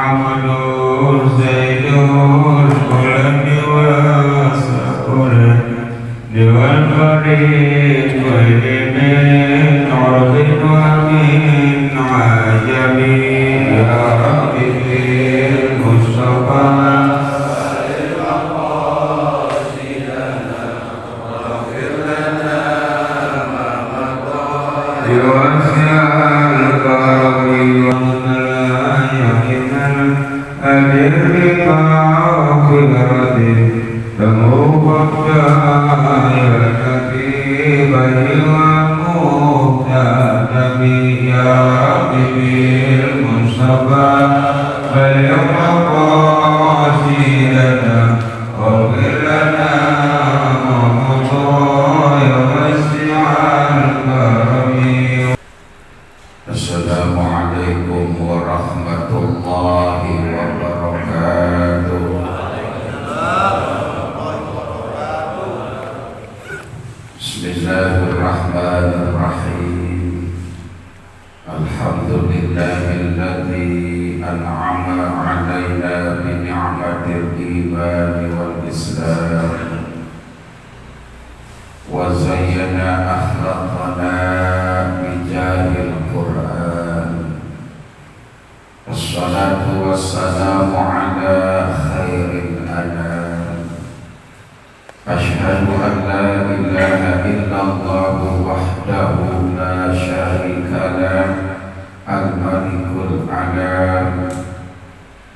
Muhammadun Zaidun Bulan dewasa bulan Dewan Farid Wadimin Ordin Wamin Ajamin Ya Rabbil Mustafa Assalamualaikum warahmatullahi wabarakatuh. Bismillahirrahmanirrahim. Alhamdulillahilladzi an'ama 'alaina bi ni'matil iman wal islam wa zayyana akhlaqana bi jahil Qur'an. Wassalatu wassalamu ala khairil anam. Asyhadu an la ilaha illallah wahdahu la syarika lah al-malikul alam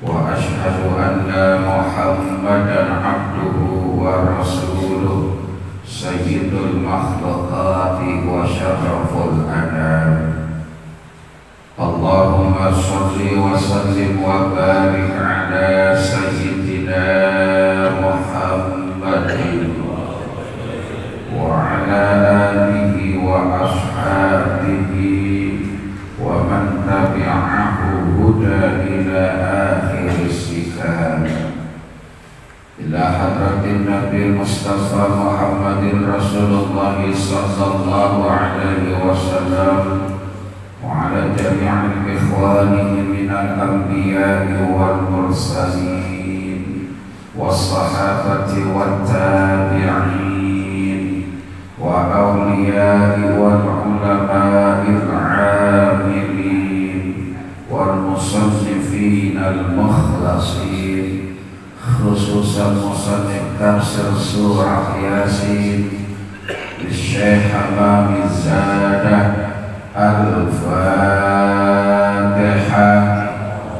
wa asyhadu anna Muhammadan abduhu wa rasuluh sayyidul makhluqati wa syaraful anam. Allahumma sholli wa sallim wa barik ala sayyidina Muhammadin wa ala alihi wa ashabihi wa man tabi'ahu huda ila akhir sikam. Ila hadratin Nabi Mustafa Muhammadin Rasulullah sallallahu alaihi wasallam wa ala jami'il ikhwanihi minal anbiya'i wal mursalin was sahabati wat tabi'in wa awliya'i wal ulama'il 'amilin wal musannifin al mukhlasin, khususan musannif tafsir surah Yasin Syekh Hamami Zadah. Al-Fatihah.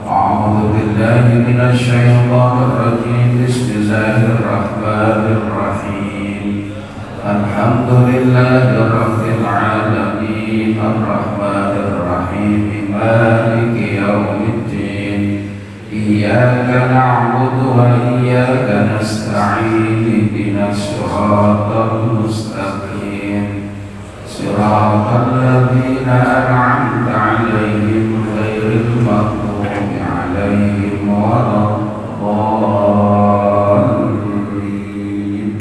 A'udzu billahi minasy syaithanir rajim. Bismillahirrahmanirrahim. Alhamdulillahi rabbil alamin. Ar-Rahmanir Rahim. Maliki yaumiddin. Iyyaka na'budu wa iyyaka nasta'in. Ihdinas siratal mustaqim. Siratal ladzina an'amta 'alaihim ghairil maghdubi 'alaihim waladdallin.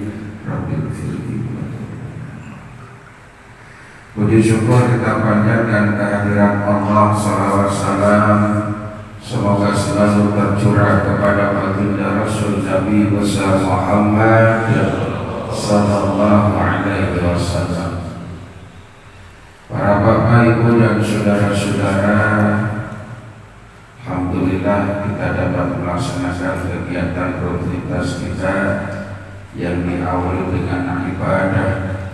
Rabbil fili. Puji syukur kita panjatkan kehadirat Allah, salawat salam semoga selalu tercurah kepada baginda Rasul Nabi besar Muhammad sallallahu alaihi wasallam. Para bapak, ibu dan saudara-saudara, alhamdulillah kita dapat melaksanakan kegiatan rutinitas kita yang diawali dengan ibadah.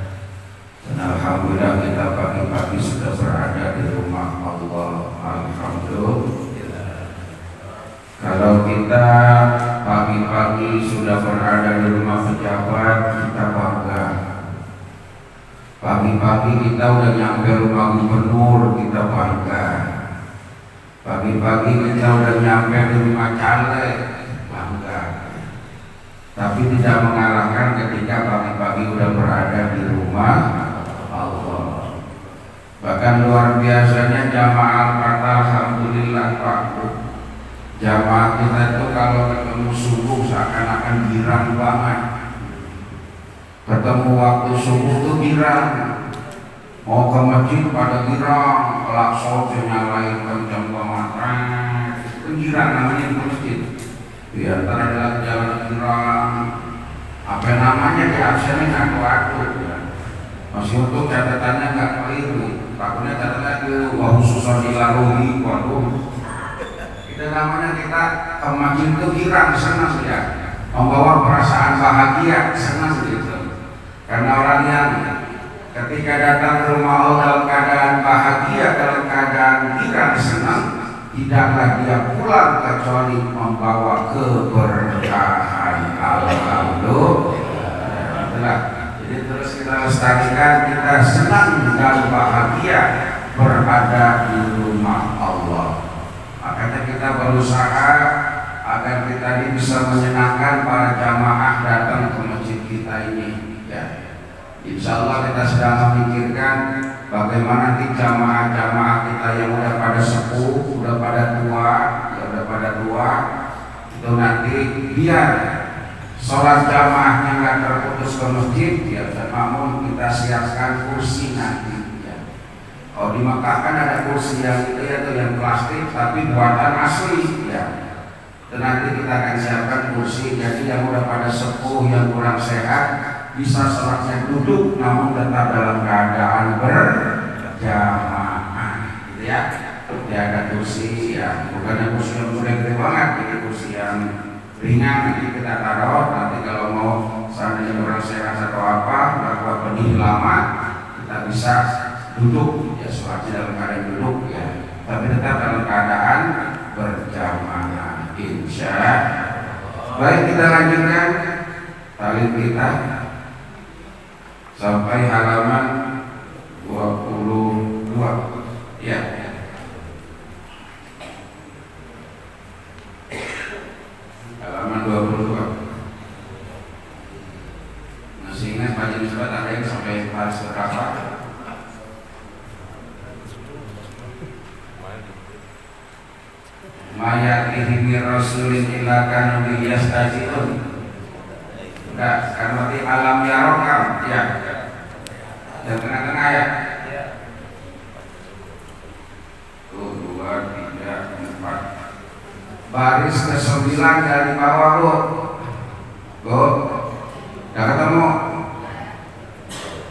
Dan alhamdulillah kita pagi-pagi sudah berada di rumah Allah. Alhamdulillah. Kalau kita pagi-pagi sudah berada di rumah pejabat, kita bangga. Pagi-pagi kita udah nyampe rumah gubernur, kita bangga. Pagi-pagi kita udah nyampe di rumah caleg, bangga. Tapi tidak mengalahkan ketika pagi-pagi udah berada di rumah Allah. Bahkan luar biasanya jamaah kata alhamdulillah Pak. Jamaah kita itu kalau ketemu subuh seakan-akan girang banget. Ketemu waktu subuh tuh girang, mau ke masjid pada girang, klakson nyalain kenceng banget, girang namanya di masjid. Di antara jalan girang, apa namanya di absennya ngaku-ngaku. Masih untuk catatannya nggak keliru. Takutnya catatannya itu khususan dilarui, waduh. Itu namanya kita ke masjid itu girang, senang ya. Membawa perasaan bahagia, senang gitu. Karena orang yang ketika datang ke rumah Allah dalam keadaan bahagia, dalam keadaan girang, senang, tidaklah dia pulang kecuali membawa keberkahan. Alhamdulillah. Jadi terus kita lestarikan, kita senang dan bahagia berada di rumah Allah. Makanya kita berusaha agar kita ini bisa menyenangkan para jamaah datang ke masjid kita ini. Ya. Insya Allah kita sedang memikirkan bagaimana nanti jamaah-jamaah kita yang udah pada sepuh, udah pada tua, itu nanti biar sholat jamaahnya nggak terputus ke masjid, ya. Namun kita siapkan kursi nanti. Ya. Oh, di Makkah kan ada kursi yang itu ya, yang plastik tapi buatan asli. Ya. Dan nanti kita akan siapkan kursi, jadi yang udah pada sepuh, yang kurang sehat bisa sholatnya duduk namun tetap dalam keadaan berjamaah, gitu ya. Ya ada kursi, ya bukan kursi yang udah gede banget, ini kursi yang ringan nanti kita taruh. Nanti kalau mau seandainya kurang sehat atau apa, bahwa berdiri lama, kita bisa duduk, ya sholatnya dalam keadaan duduk, ya. Tapi tetap dalam keadaan berjamaah, insya Allah. Baik, kita lanjutkan talib kita sampai halaman 22. Ya. Halaman 22. Masih ingat baca nisbat ada yang sampai baris berapa? Mayatihi min rasulin illa kanu yastajilun. Enggak, kan berarti alam yarokam, ya. Dan tengah-tengah ya. 1, 2, 3, 4. Baris ke-9 dari bawah, Bu. Bu, udah ketemu?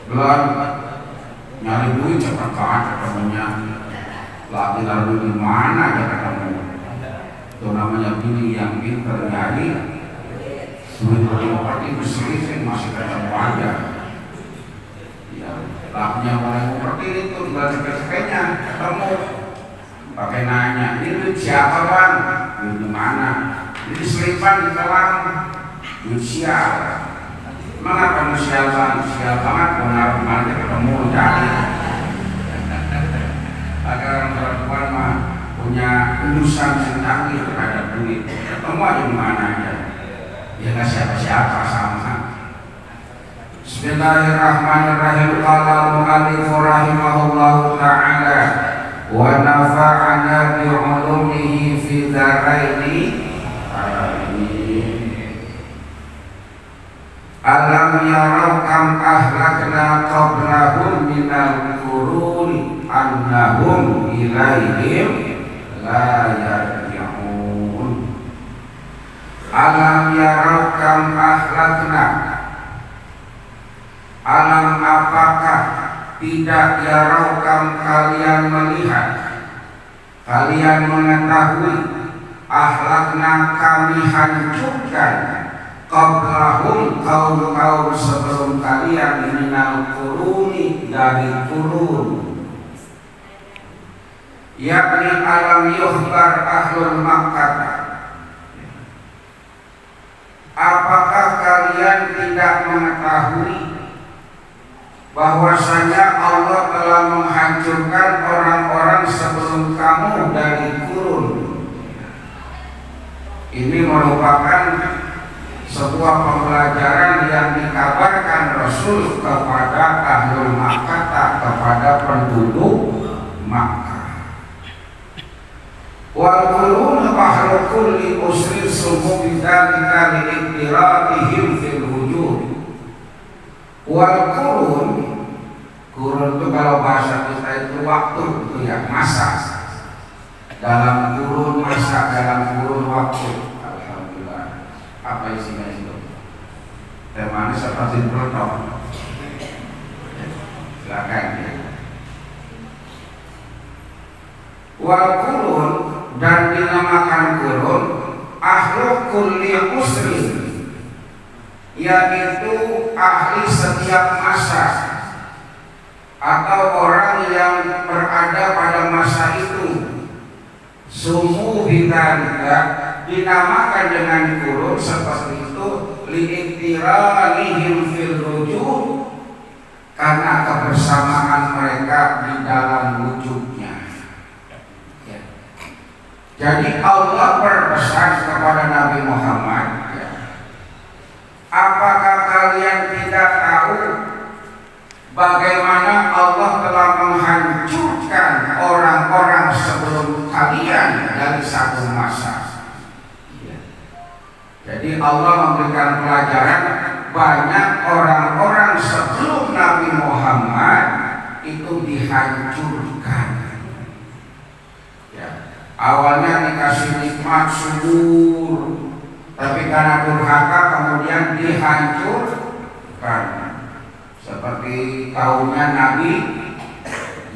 Belum? Nyari duit cepat banget ketemunya. Lagi lalu di mana aja ketemu? Itu namanya bini yang pintar nyari duit seperti itu sering masih ketemu aja. Ya, lahnya orang seperti itu tinggal cepet-cepetnya ketemu. Pakai nanya, ini duit siapa bang? Duit di mana? Ini selipan di telang. Duit sial. Mengapa kamu sial bang? Sial banget, mau naruh mana ketemu cari. Agar orang perempuan mah punya urusan yang canggih terhadap duit. Ketemu aja di mana aja. Ya nggak siapa-siapa sama. Bismillahirrahmanirrahim. Qala al-mu'allif rahimahullahu ta'ala wa nafa'ana bi 'ulumihi fi dzaraini. Alam yarau kam ahlakna qablahum minal quruni annahum ilaihim la yarji'un. Alam yarau kam ahlakna, alam apakah tidak yarau kam kalian melihat, kalian mengetahui, ahlakna kami hancurkan qablahum kaum-kaum sebelum kalian minal quruni dari qurun, yakni alam yukhbar ahlul Makkah. Apakah kalian tidak mengetahui bahwasanya Allah telah menghancurkan orang-orang sebelum kamu dari qurun? Ini merupakan sebuah pembelajaran yang dikabarkan Rasul kepada ahlul Makkah, kepada penduduk Makkah. Wal qurun bahru kulli usri sumu bidzalika li'tiradihim fil wujud. Wal qurun itu kalau bahasa kita itu waktu, itu ya masa. dalam kurun masa, dalam kurun waktu. Alhamdulillah. Apa isinya itu? Temanya seperti bertong. Silakan ya. Wal kurun, dan dinamakan kurun ahlu kulli usri, yaitu ahli setiap masa atau orang yang berada pada masa itu. Sumu bidzalika, dinamakan dengan kurun seperti itu liiktiranihim fil rujuk, karena kebersamaan mereka di dalam wujudnya. Ya. Jadi Allah berpesan kepada Nabi Muhammad, ya, apakah kalian tidak tahu bagaimana Allah telah menghancurkan orang-orang sebelum kalian dari satu masa? Ya. Jadi Allah memberikan pelajaran, banyak orang-orang sebelum Nabi Muhammad itu dihancurkan. Ya. Awalnya dikasih nikmat subur, tapi karena durhaka kemudian dihancurkan. Seperti kaumnya Nabi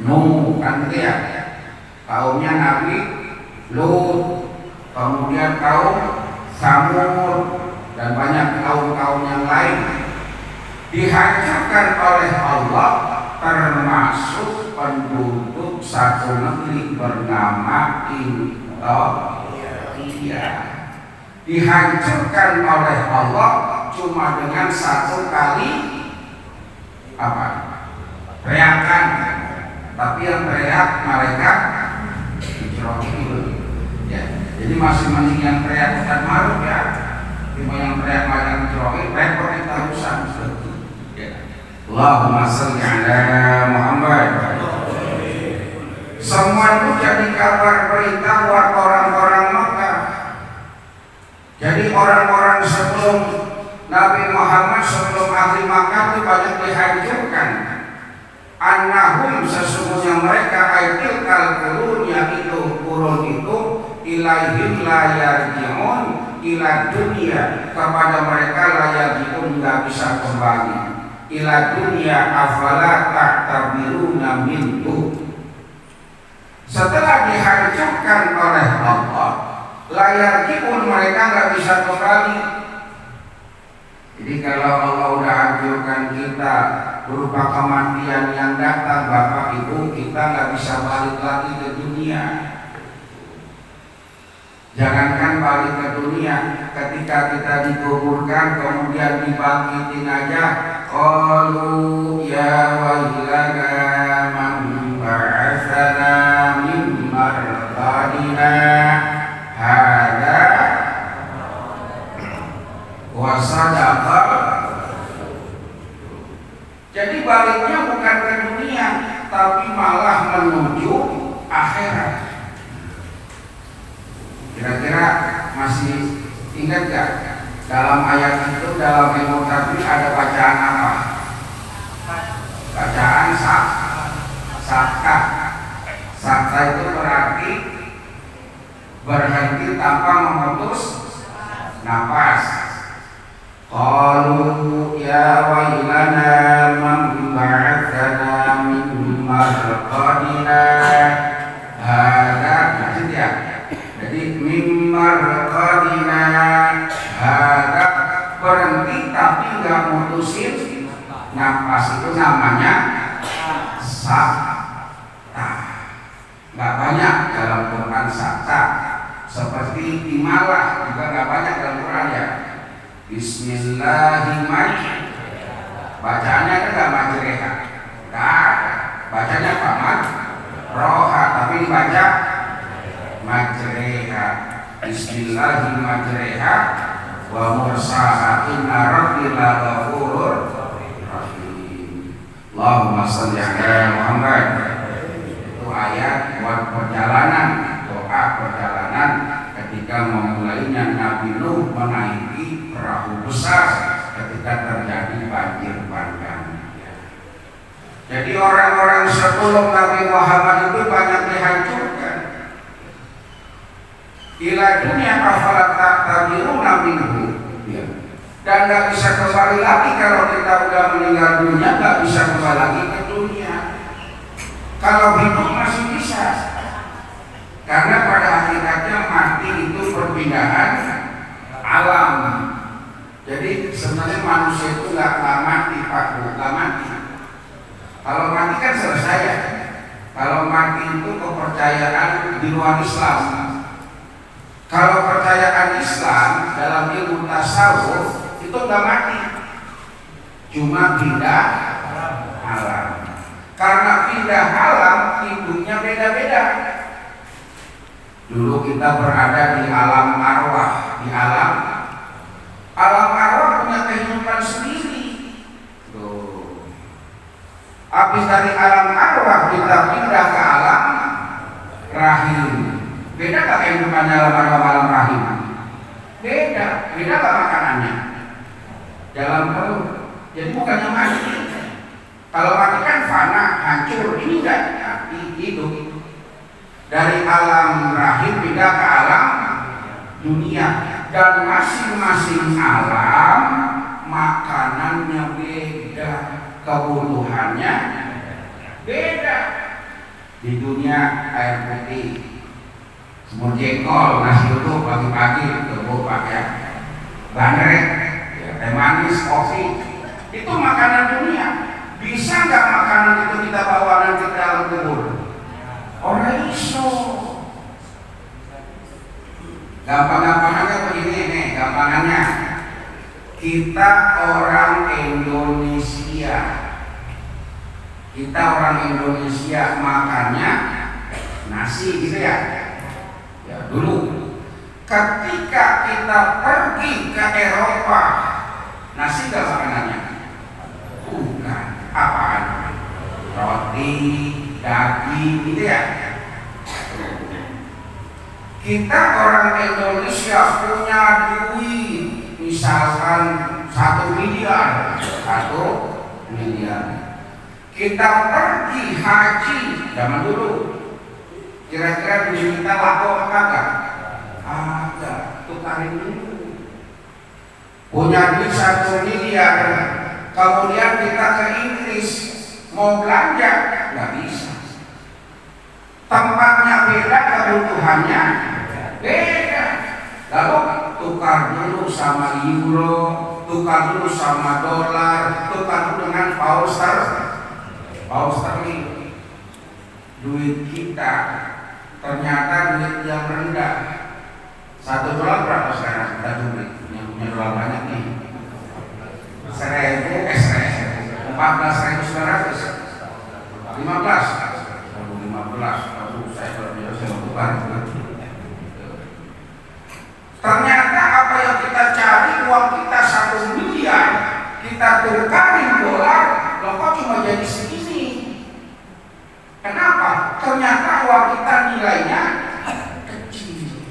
Nuh, kan gitu ya, kaumnya Nabi Lut, kemudian kaum Samud, dan banyak kaum-kaum yang lain dihancurkan oleh Allah, termasuk penduduk satu negeri bernama Indonesia. Dihancurkan oleh Allah cuma dengan satu kali teriakan, tapi yang teriak mereka Israel. Ya, jadi masih mending yang teriak Ustaz Maruf ya. Cuma yang teriak macam Israel repot kita urusan. Ya. Allahumma shalli ala Muhammad. Semua itu jadi kabar berita buat orang-orang Makkah. Jadi orang-orang sebelum Nabi Muhammad, sebelum ahli Makkah itu banyak dihancurkan. Annahum, sesungguhnya mereka aitil kalkurun, yaitu kurun itu ilaihim la yarji'un ila dunia, kepada mereka la yarji'un, nggak bisa kembali. Ila dunia afala ta'tabiruna minhu. Setelah dihancurkan oleh Allah, la yarji'un, mereka nggak bisa kembali. Jadi kalau Allah udah hancurkan kita berupa kematian yang datang, Bapak Ibu, kita nggak bisa balik lagi ke dunia. Jangankan balik ke dunia, ketika kita dikuburkan kemudian dibangkitin aja, qalu ya wailana man ba'atsana min marqadina hadza wa sadaqa. Jadi baliknya bukan ke dunia, tapi malah menuju akhirat. Kira-kira masih ingat gak? Dalam ayat itu, dalam ilmu tafsir ada bacaan apa? Bacaan sakta. Sakta itu berarti berhenti tanpa memutus nafas. Qalu ya wailana man ba'atsana min marqadina hadza, maksud ya. Jadi min marqadina hadza, berhenti tapi enggak mutusin nafas, itu namanya sakta. Enggak banyak dalam Quran sakta. Seperti imalah juga enggak banyak dalam Quran ya. Bismillahirrahmanirrahim. Bacaannya kan enggak majreha. Enggak ada. Bacanya apa? Roha, tapi dibaca majreha. Bismillahirrahmanirrahim. Wa mursaha inna rabbina ghafurur rahim. Allahumma shalli ala Muhammad. Itu ayat buat perjalanan, doa perjalanan ketika memulainya Nabi Nuh menaiki perahu besar ketika terjadi banjir bandang. Jadi orang-orang sebelum Nabi Muhammad itu banyak dihancurkan. dunia afala ta'tabiruna minhu. Ya. Dan nggak bisa kembali lagi kalau kita udah meninggal dunia, nggak bisa kembali lagi ke dunia. Kalau hidup masih bisa, karena pada hakikatnya mati itu perpindahan alam. Jadi sebenarnya manusia itu nggak mati Pak, nggak mati. Kalau mati kan selesai ya. Kalau mati itu kepercayaan di luar Islam. Kalau percayaan Islam dalam ilmu tasawuf itu nggak mati, cuma pindah alam. Karena pindah alam hidupnya beda-beda. Dulu kita berada di alam arwah, di alam arwah punya kehidupan sendiri. Tuh. Habis dari alam arwah kita pindah ke alam rahim. Beda gak kehidupannya alam arwah alam rahim? Beda gak makanannya? Dalam perut. Jadi bukannya mati. Kalau mati kan fana, hancur. Ini enggak mati, hidup. Dari alam rahim pindah ke alam dunia. Dan masing-masing alam makanannya beda, kebutuhannya beda. Di dunia air putih, semur jengkol, nasi uduk pagi-pagi, tubuh pakai bandrek, ya, teh manis, kopi, itu makanan dunia. Bisa nggak makanan itu kita bawa nanti ke dalam kubur? Orang iso. Gampang-gampangnya begini nih, gampangannya kita orang Indonesia, makannya nasi gitu ya. Ya dulu. Ketika kita pergi ke Eropa, nasi nggak makanannya? Bukan. Apaan? Roti, daging gitu ya. Kita orang Indonesia punya duit misalkan 1 miliar. Kita pergi haji zaman dulu, kira-kira duit kita laku apa kagak? Ada, tukarin dulu. Punya duit 1 miliar, kemudian kita ke Inggris mau belanja, nggak bisa. Tempatnya beda, kebutuhannya beda. Lalu tukar dulu sama euro, tukar dulu sama dolar, tukar dulu dengan pound sterling. Duit kita ternyata duit yang rendah. 1 dolar berapa sekarang? Kita duit yang punya dolar banyak nih. 14.900, 15. Saya tukar. Ternyata apa yang kita cari, uang kita 1 miliar, kita tukarin dolar, loh kok cuma jadi segini? Kenapa? Ternyata uang kita nilainya kecil.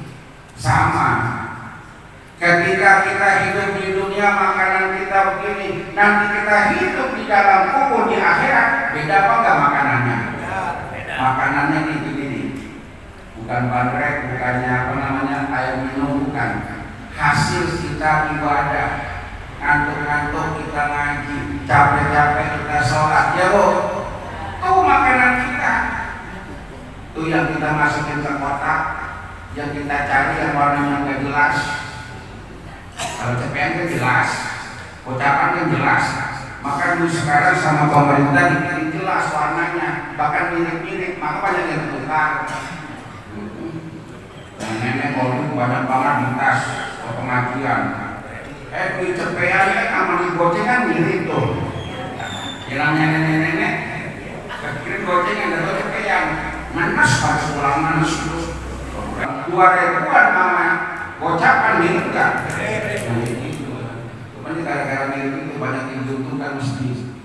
Sama. Ketika kita hidup di dunia, makanan kita begini, nanti kita hidup di dalam kubur di akhirat, beda apa enggak makanannya? Makanannya ini, bukan bandrek, bukannya air minum, bukan. Hasil kita ibadah, ngantuk-ngantuk kita ngaji, capek-capek kita sholat, ya Bu. Tuh makanan kita, tuh yang kita masukin ke kotak, yang kita cari yang warnanya nggak jelas. Kalau CPN kan jelas, ucapan kan jelas. Maka dulu sekarang sama pemerintah dibikin jelas warnanya, bahkan mirip-mirip, maka banyak yang tukar. Dan nenek kalau banyak banget di tas ke pengajian. Di CPN kan sama di goceng kan mirip tuh. Hilangnya nenek-nenek, kirim goceng yang dari CPN, manas pas pulang manas itu. 2.000-an mama, gocapan mirip kan? Cuman gara-gara mirip itu banyak yang diuntungkan mesti,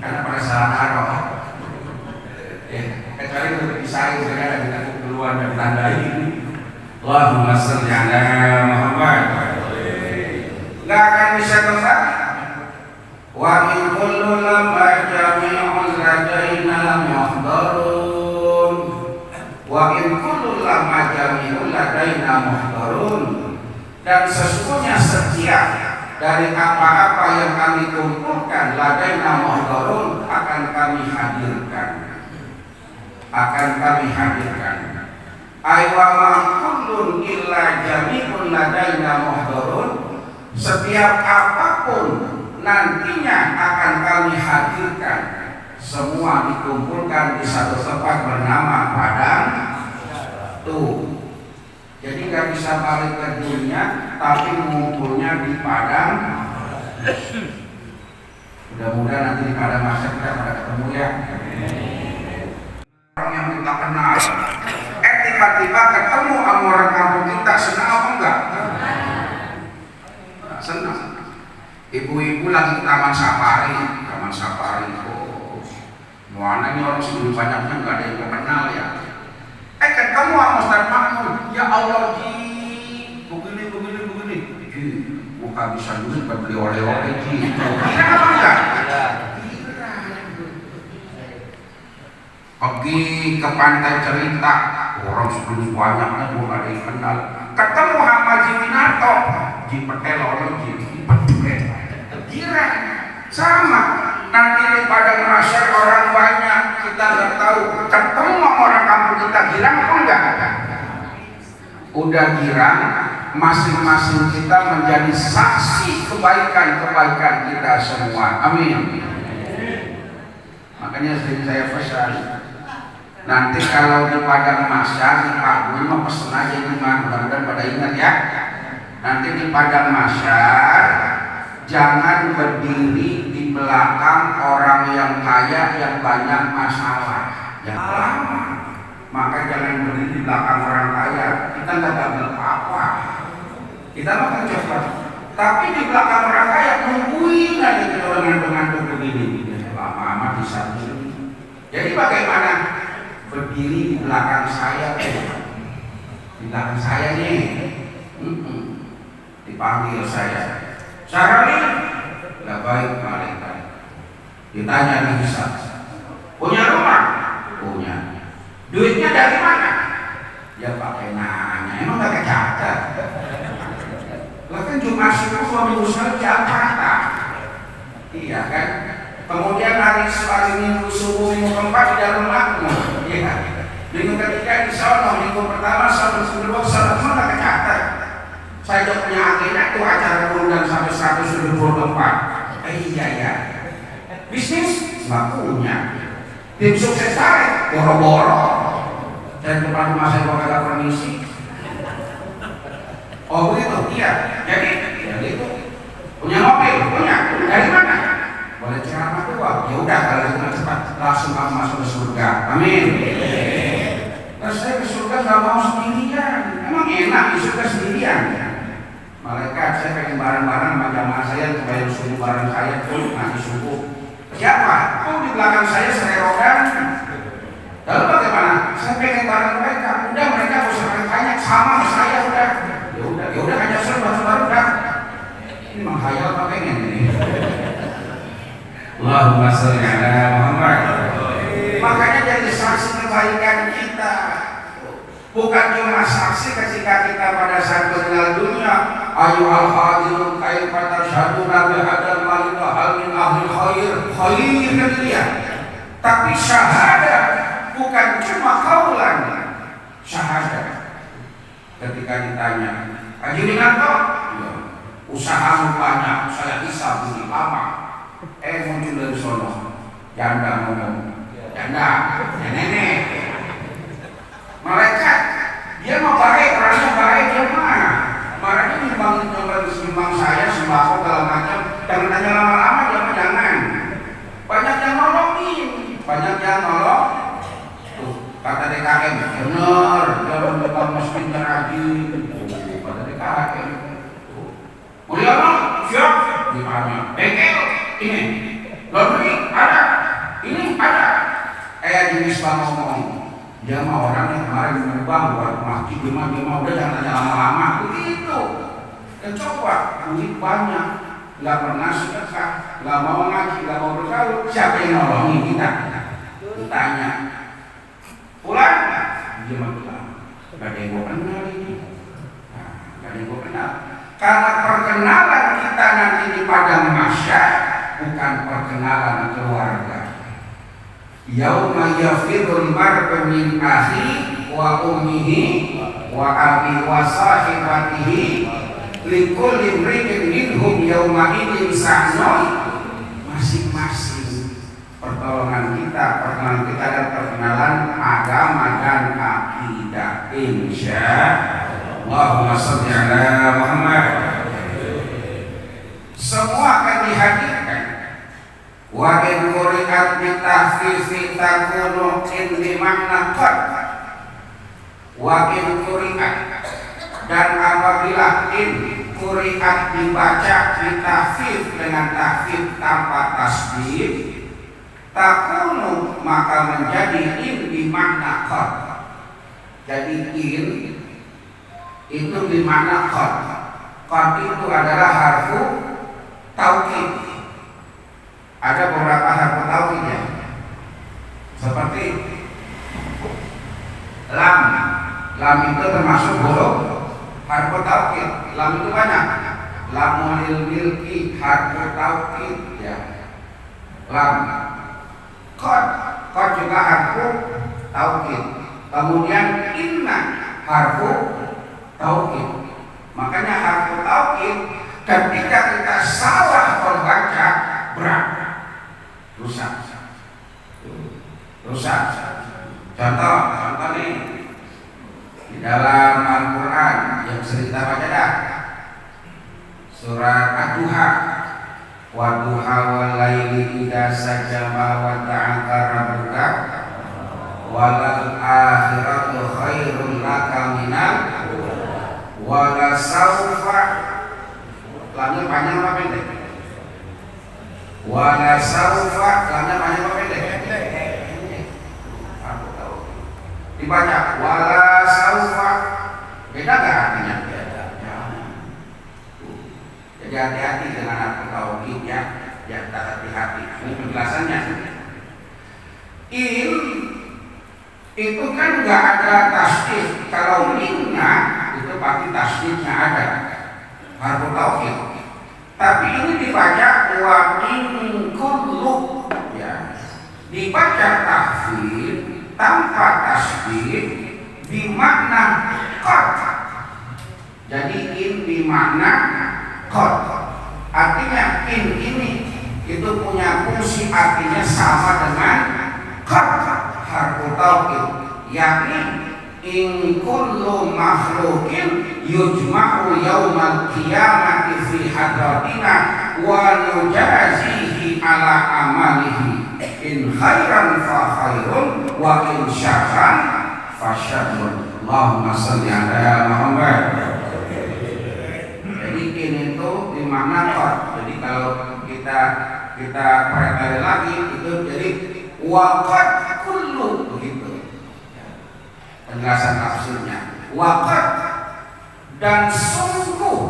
karena pada salah naruh. Kecuali untuk disaing segala kita keluar dan tanda ini. Allahumma sholli ala Muhammad. Nggak akan bisa kembali. Wa in kullu lamma jami'un ladaina lam yahdharun. Wa in kullu kullam majami'ul ladaina muhdharun, dan sesungguhnya setiap dari apa-apa yang kami kumpulkan ladaina muhdharun akan kami hadirkan, ay wa ma kullun illa jami'un ladaina muhdharun, setiap apapun nantinya akan kami hadirkan, semua dikumpulkan di satu tempat bernama Padang tuh. Jadi nggak bisa balik ke dunia, tapi ngumpulnya di Padang. Mudah-mudahan nanti di Padang masa kita pada ketemu ya. Orang yang kita kenal, tiba-tiba ketemu sama orang kampung kita, senang apa enggak? Senang. Ibu-ibu lagi ke taman safari, oh, mana ini orang segini banyaknya nggak ada yang kenal ya. Ketemu sama Ustaz Mahmud, ya Allah ji, begini, ji, muka bisa dulu beli oleh-oleh ji. Kira apa enggak? Pergi ke pantai cerita, orang segini banyaknya gua nggak ada yang kenal. Ketemu sama Ji Minato, Ji Petelolo, Ji Petulet, kira sama. Nanti di padang mahsyar orang banyak, kita nggak tahu. Ketemu orang kampung kita, girang apa enggak? Udah girang, masing-masing kita menjadi saksi kebaikan kita semua. Amin. Makanya sering saya pesan, nanti kalau di padang mahsyar, di Pak Bun mau pesen aja ini mah, mudah-mudahan pada ingat ya. Nanti di padang mahsyar jangan berdiri di belakang orang yang kaya yang banyak masalah, yang lama. Maka jangan berdiri di belakang orang kaya, kita nggak dapat apa-apa. Kita makan cepat, tapi di belakang orang kaya nungguin aja kita dengan begini, lama-lama bisa. Jadi bagaimana berdiri di belakang saya? Di belakang saya nih, dipanggil saya. Syarani, nggak baik malaikat. Ditanya di hisab, punya rumah? Punya. Duitnya dari mana? Ya pakai nanya, emang nggak kecatat? Lah kan Jumat subuh 2 minggu sekali Jakarta. Iya kan? Kemudian hari Minggu subuh minggu keempat di dalam makmur. Iya. Minggu ketiga di sono, minggu pertama sono, kedua sono, semua nggak kecatat. Saya udah punya agenda tuh acara undang sampai 124. Iya. Bisnis nggak punya. Tim sukses saya boro-boro. Dan depan rumah saya kok agak permisi. Oh begitu, iya. Jadi itu punya mobil, punya. Dari mana? Boleh ceramah doang. Ya udah kalau itu cepat langsung kamu masuk ke surga. Amin. Terus saya ke surga nggak mau sendirian. Emang enak di surga sendirian. Malaikat, saya pengen bareng-bareng sama jamaah saya supaya subuh bareng saya tuh nanti subuh. Siapa? Oh di belakang saya sererokan. Lalu bagaimana? Saya pengen bareng mereka. Udah mereka gak usah banyak sama saya udah. Ya udah hanya suruh baru dah. Ini menghayal apa pengen ini? Allahumma sholli ala Muhammad. Makanya jadi saksi kebaikan kita. Bukan cuma saksi ketika kita pada saat meninggal dunia, ayyuhal hadirun kaifa tashhaduna bi hadal malika hal min ahli khair dia. Tapi syahadat bukan cuma kaulan, syahadat. Ketika ditanya, Haji Minato, ya, usahamu banyak, saya hisab ini lama. Muncul dari sono, janda ngomong, janda, nenek. Malaikat, dia mau baik, orangnya baik, dia marahnya nyumbang saya sembako segala macam. Jangan tanya lama-lama, jangan. Banyak yang nolongin, Tuh, kata DKM, benar, jangan lupa miskin rajin. Kata DKM, Mulyono, siap, ditanya, bengkel, ini, laundry, ada, ini ada. Jenis bang ngomong. Dia mah orang yang kemarin menyumbang buat masjid, dia mah udah jangan tanya lama-lama begitu. Dan coba duit banyak, nggak pernah sedekah, nggak mau ngaji, nggak mau bergaul, siapa yang nolongin kita? Ditanya, pulang? Dia mah pulang. Gak ada yang gue kenal ini. Nah, gak ada yang gue kenal. Karena perkenalan kita nanti di padang mahsyar bukan perkenalan keluarga. Yauma yafirul mar'u min akhihi wa ummihi wa abi wa sahibatihi likulli imri'in minhum yawma idzin sa'nun. Masing-masing perkenalan kita dan perkenalan agama dan akidah, insyaallah. Allahumma shalli ala Muhammad. Semua akan dihadirkan. Wa in quri'at bi tahfifi takunu in makna qad. Wa in quri'at, dan apabila in quri'at dibaca bi tahfif dengan tahfif tanpa tasdid, takunu maka menjadi in bi makna qad. Jadi in itu bi makna qad. Qad itu adalah harfu taukid. Ada beberapa harfu taukid ya. Seperti lam. Lam itu termasuk huruf harfu taukid. Lam itu banyak. Lamul milki harfu taukid ya. Lam. Qad juga harfu taukid. Kemudian inna harfu taukid. Makanya harfu taukid ketika kita salah membaca berat, rusak. Contoh nih di dalam Al-Quran yang sering kita baca dah, surat Ad-Duha. Wadduha wal laili idza sajama wa ta'akkara rabbuka walal akhiratu khairul laka minal wala saufa. Lamnya panjang apa pendek? Wala saufa. Lamnya panjang apa pendek? Aku tahu. Dibaca wala saufa. Beda gak artinya? Beda. Jadi hati-hati dengan arti tauhid ya. Ya, hati-hati. Ini penjelasannya. In itu kan nggak ada tasdid. Kalau minna itu pasti tasdidnya ada, harfu taukid. Tapi ini dibaca wa min kullu ya. Dibaca tahfidz tanpa tasdid bimakna qad. Jadi in bimakna qad. Artinya in ini itu punya fungsi artinya sama dengan qad harfu taukid, yakni in kullu makhluqin yujma'u yaumal qiyamati fi hadratina wa nujazihi ala amalihi in khairan fa khairun wa in syarran fa syarrun. Allahumma shalli ala Muhammad. Jadi in itu dimakna qad. Jadi kalau kita perhatikan lagi itu jadi wa qad kullu, begitu penjelasan tafsirnya. Waqad, dan sungguh.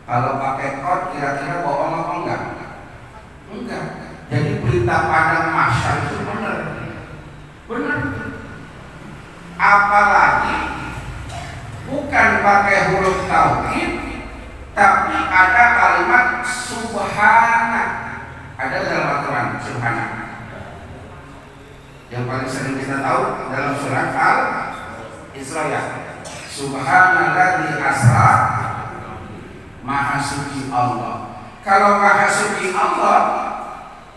Kalau pakai qad kira-kira bohong apa enggak? Enggak. Jadi berita padang mahsyar itu benar. Apalagi bukan pakai huruf taukid, tapi ada kalimat subhana. Ada dalam Al-Quran subhana. Yang paling sering kita tahu dalam surat Al-Isra ya. Subhanalladzi asra, maha suci Allah. Kalau maha suci Allah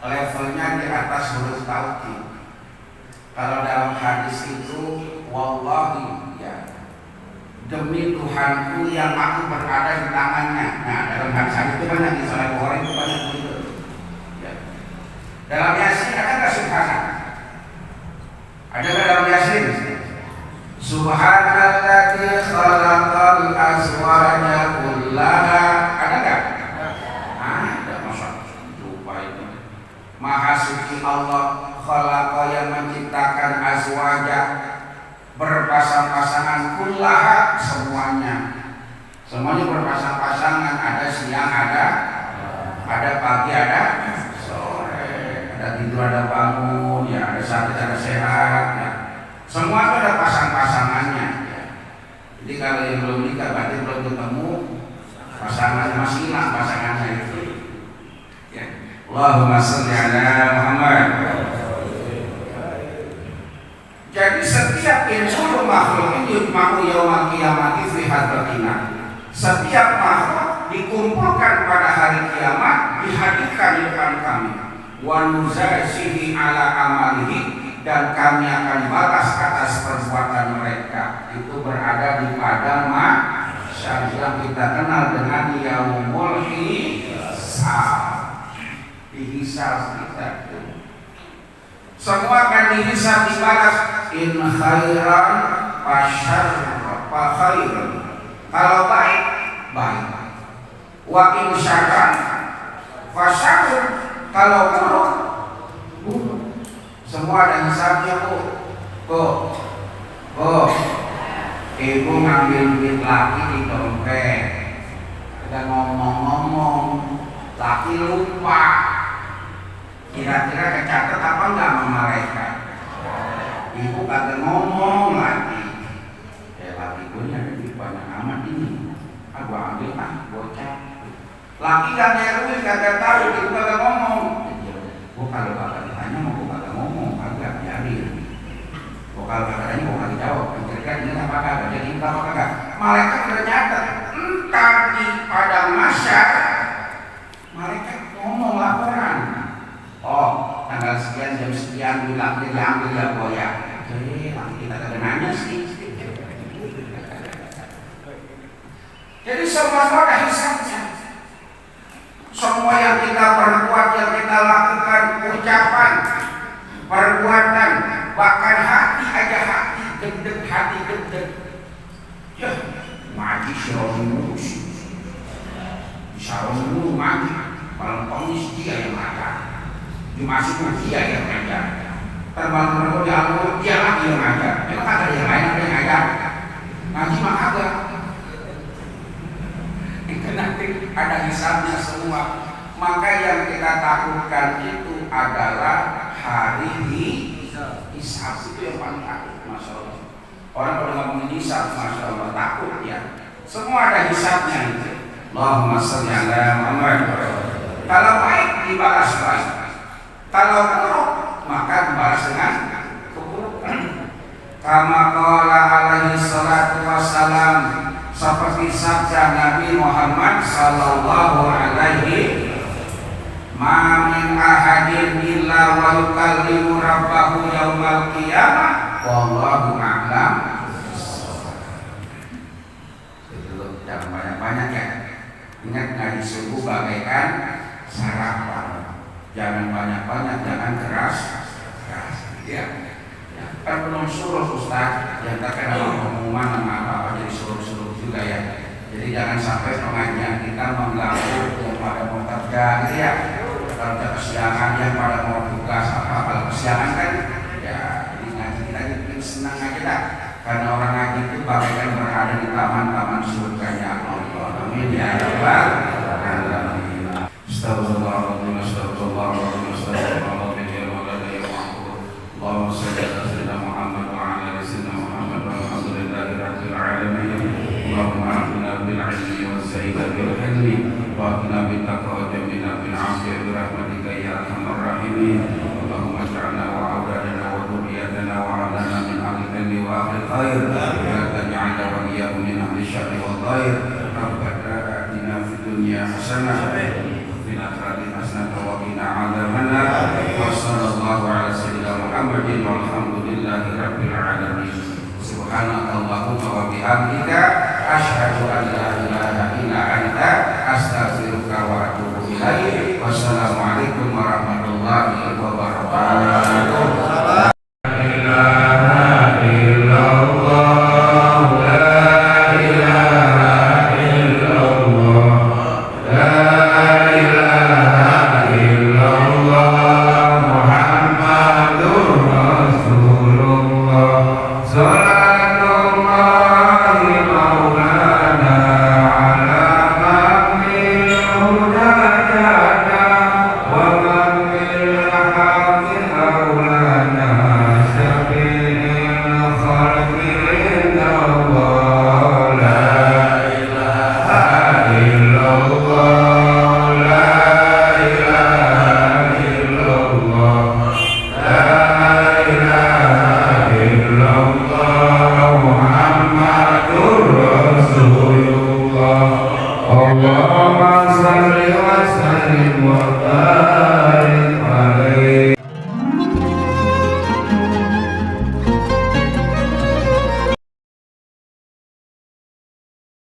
levelnya di atas huruf taukid. Kalau dalam hadis itu wallahi ya, demi Tuhanku yang aku berada di tangannya. Nah, dalam hadis itu banyak, di Sahih Bukhari itu banyak begitu. Ya. Dalam Yasin ada nggak subhana? Ada nggak dalam Yasin? Subhanalladzi khalaqal azwaja kullaha. Ada nggak? Ada, masa lupa itu. Maha suci Allah, khalaqa yang menciptakan azwaja, berpasang-pasangan, kullaha semuanya. Semuanya berpasang-pasangan, ada siang, ada pagi, ada sore, ada tidur, ada bangun, ya, ada sakit, ada sehat, ya. Semua itu ada pasang-pasangannya. Allahumma sholli ala Muhammad. Jadi setiap insun makhluk ini yujma'u yaumal qiyamati fi hadratina. Setiap makhluk dikumpulkan pada hari kiamat, dihadirkan di depan kami. Wa nuzazihi ala amalihi, dan kami akan balas atas perbuatan mereka. Itu berada di padang mahsyar yang kita kenal dengan yaumul hisab. Dihisab kita. Semua akan dihisab, dibalas. In khairan fa khairan. Kalau baik, baik. Wa in syarran fa syarrun. Kalau buruk, buruk. Semua ada hisabnya, Bu. Ibu ngambil duit laki di dompet, ada ngomong-ngomong, laki lupa. Kira-kira kecatat apa enggak sama mereka? Ibu kagak ngomong lagi. Laki gue nyari duit banyak amat ini. Aku ambil bocah. Laki gak nyari, kagak tahu, ibu kagak ngomong. Gue kalau kagak ditanya mau gue kagak ngomong, kagak biarin. Gue kalau kagak tanya gue kagak jawab. Kira-kira ini apa kagak? Jadi itu apa kagak? Malaikat udah nyatet. Entar di padang mahsyar, malaikat ngomong laporan. Oh, tanggal sekian jam sekian diambil ya boya. Jadi kita kagak nanya sih. Jadi semua ada hisabnya. Semua yang kita perbuat, yang kita lakukan, ucapan, perbuatan, bahkan hati aja, hati gedeg, hati gedeg. Ya, ngaji sirong dulu ngaji. Kalau pengus dia yang ngajar, dimasukin dia yang ngajar. Terbang-terbang di Allah, dia lagi yang ngajar. Memang ada yang lain yang ngajar. Ngaji mah kagak. Nanti ada hisabnya semua. Maka yang kita takutkan itu adalah hari hisab. Itu yang paling takut, Masya Allah. Orang kalau ngomongin hisab, Masya Allah, takut ya. Semua ada hisabnya itu. Allahumma sholli ala Muhammad. Kalau baik dibalas baik, kalau buruk maka dibalas dengan keburukan. Kama qala alaihi salatu wassalam, seperti sabda Nabi Muhammad sallallahu alaihi, ma min ahadin illa wa yukallimu rabbahu yaumal qiyamah wallahu a'lam. Itu jangan banyak-banyak ya. Ingat, ngaji subuh bagaikan sarapan. Jangan banyak-banyak, jangan keras. Ya. Kan belum suruh Ustaz, yang terkena pengumuman nama apa jadi suruh-suruh juga ya. Jadi jangan sampai pengajian kita mengganggu yang pada mau kerja, gitu ya. Kalau ada kesiangan yang pada mau tugas apa, kalau kesiangan kan, ya jadi ngaji kita bikin senang aja dah. Karena orang ngaji itu bagaikan berada di taman-taman surganya Allah. Amin ya rabbal alamin. Astagfirullahaladzim, astagfirullahaladzim, astagfirullahaladzim, ya Allah ya Muhammad. Allahumma shalli ala sayyidina Muhammad wa ala ali sayyidina Muhammad walhamdulillahi rabbil alamin. Allahumma aghfirna bil ilmi wa sayyidina bil hilmi wa aghfirna bil taqwa wa jamina bil afiyah bi rahmatika ya arhamar rahimin. Allahumma ij'alna wa awladana wa dhurriyyatana wa ahlana min ahli ilmi wa ahli khair. La taj'alna wa iyyahum min ahli syarri wal ghair. Rabbana atina fid dunya hasanah fil akhirati hasanah wa qina adzabannar. Wa sallallahu ala sayyidina Muhammadin walhamdulillahi rabbil alamin. Subhanakallahumma wa bihamdika asyhadu an la ilaha illa anta astaghfiruka wa atubu ilaik. Wassalamualaikum warahmatullahi wabarakatuh.